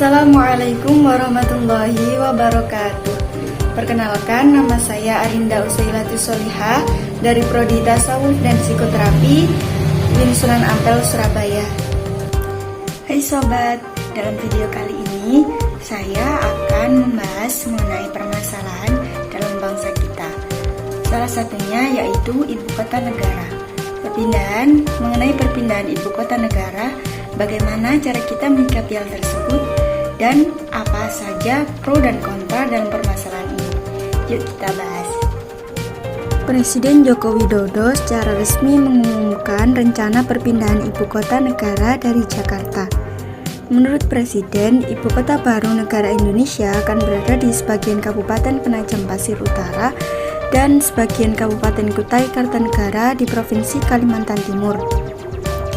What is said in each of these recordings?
Assalamualaikum warahmatullahi wabarakatuh. Perkenalkan, nama saya Arinda Usailatus Solihah dari Prodi Tasawuf dan Psikoterapi UIN Sunan Ampel, Surabaya. Hai sobat, dalam video kali ini saya akan membahas mengenai permasalahan dalam bangsa kita. Salah satunya yaitu ibu kota negara. Mengenai perpindahan ibu kota negara, bagaimana cara kita menyikapi hal tersebut dan apa saja pro dan kontra dalam permasalahan ini. Yuk kita bahas. Presiden Joko Widodo secara resmi mengumumkan rencana perpindahan ibu kota negara dari Jakarta. Menurut Presiden, ibu kota baru negara Indonesia akan berada di sebagian Kabupaten Penajam Pasir Utara dan sebagian Kabupaten Kutai Kartanegara di Provinsi Kalimantan Timur.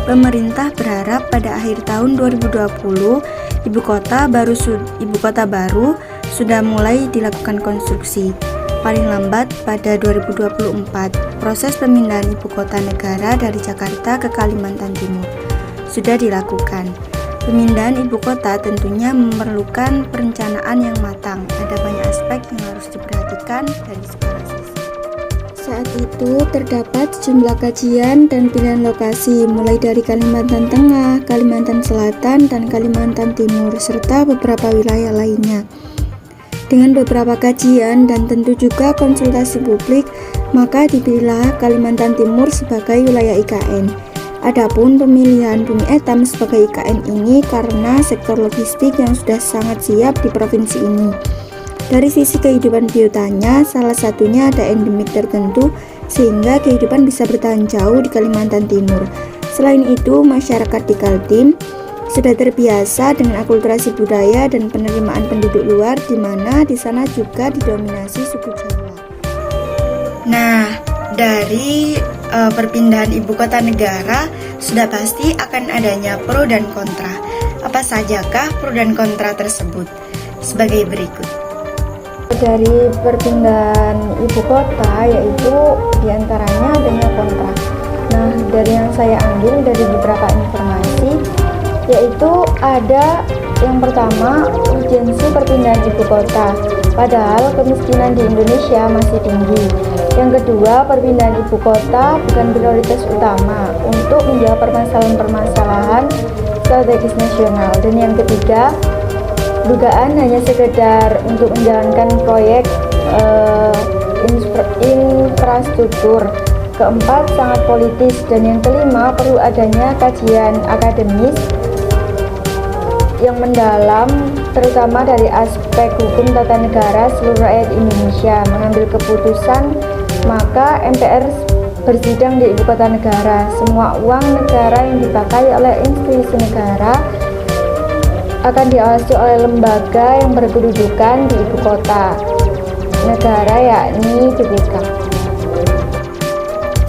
Pemerintah berharap pada akhir tahun 2020 ibu kota baru sudah mulai dilakukan konstruksi. Paling lambat pada 2024, proses pemindahan ibu kota negara dari Jakarta ke Kalimantan Timur sudah dilakukan. Pemindahan ibu kota tentunya memerlukan perencanaan yang matang. Ada banyak aspek yang harus diperhatikan dari segala sisi. Saat itu terdapat sejumlah kajian dan pilihan lokasi mulai dari Kalimantan Tengah, Kalimantan Selatan, dan Kalimantan Timur, serta beberapa wilayah lainnya. Dengan beberapa kajian dan tentu juga konsultasi publik, maka dipilihlah Kalimantan Timur sebagai wilayah IKN. Adapun pemilihan Bumi Etam sebagai IKN ini karena sektor logistik yang sudah sangat siap di provinsi ini. Dari sisi kehidupan biotanya, salah satunya ada endemik tertentu sehingga kehidupan bisa bertahan jauh di Kalimantan Timur. Selain itu, masyarakat di Kaltim sudah terbiasa dengan akulturasi budaya dan penerimaan penduduk luar, di mana di sana juga didominasi suku Jawa. Nah, dari perpindahan ibu kota negara sudah pasti akan adanya pro dan kontra. Apa sajakah pro dan kontra tersebut? Sebagai berikut. Dari perpindahan ibu kota, yaitu diantaranya adanya kontra. Nah, dari yang saya ambil dari beberapa informasi, yaitu ada yang pertama, urgensi perpindahan ibu kota, padahal kemiskinan di Indonesia masih tinggi. Yang kedua, perpindahan ibu kota bukan prioritas utama untuk menjawab permasalahan-permasalahan strategis nasional. Dan yang ketiga, dugaan hanya sekedar untuk menjalankan proyek infrastruktur. Keempat, sangat politis. Dan yang kelima, perlu adanya kajian akademis yang mendalam, terutama dari aspek hukum tata negara seluruh rakyat Indonesia. Mengambil keputusan, maka MPR bersidang di ibu kota negara. Semua uang negara yang dipakai oleh institusi negara akan diawasi oleh lembaga yang berkedudukan di ibu kota negara, yakni BPK.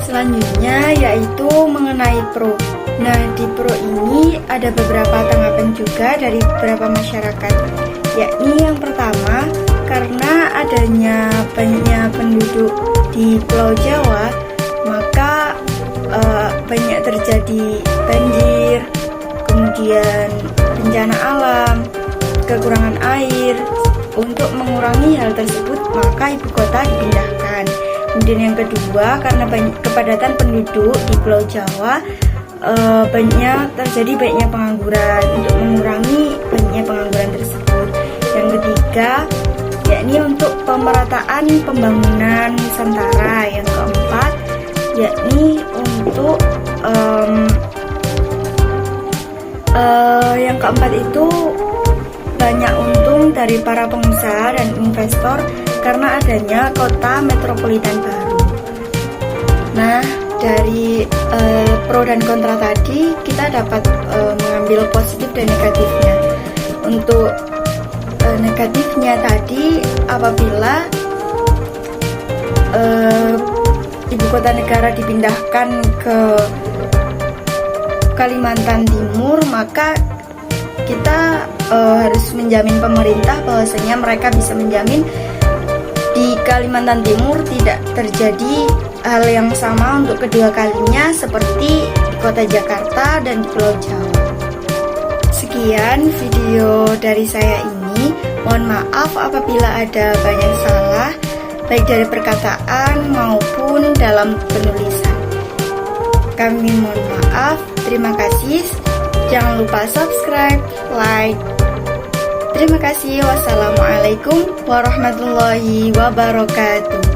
Selanjutnya yaitu mengenai pro. Nah, di pro ini ada beberapa tanggapan juga dari beberapa masyarakat, yakni yang pertama, karena adanya banyaknya penduduk di Pulau Jawa, maka banyak terjadi banjir, kemudian bencana alam, kekurangan air. Untuk mengurangi hal tersebut, maka ibu kota dipindahkan. Kemudian yang kedua, karena kepadatan penduduk di Pulau Jawa, terjadi banyaknya pengangguran. Untuk mengurangi banyaknya pengangguran tersebut. Yang ketiga, yakni untuk pemerataan pembangunan Nusantara. Yang keempat, yakni untuk yang keempat itu banyak untung dari para pengusaha dan investor karena adanya kota metropolitan baru. Nah, dari pro dan kontra tadi kita dapat mengambil positif dan negatifnya. Untuk negatifnya tadi, apabila ibu kota negara dipindahkan ke Kalimantan Timur, maka kita harus menjamin pemerintah bahwasanya mereka bisa menjamin di Kalimantan Timur tidak terjadi hal yang sama untuk kedua kalinya seperti di kota Jakarta dan di Pulau Jawa. Sekian video dari saya ini. Mohon maaf apabila ada banyak salah, baik dari perkataan maupun dalam penulisan. Kami mohon maaf. Terima kasih. Jangan lupa subscribe, like. Terima kasih. Wassalamualaikum warahmatullahi wabarakatuh.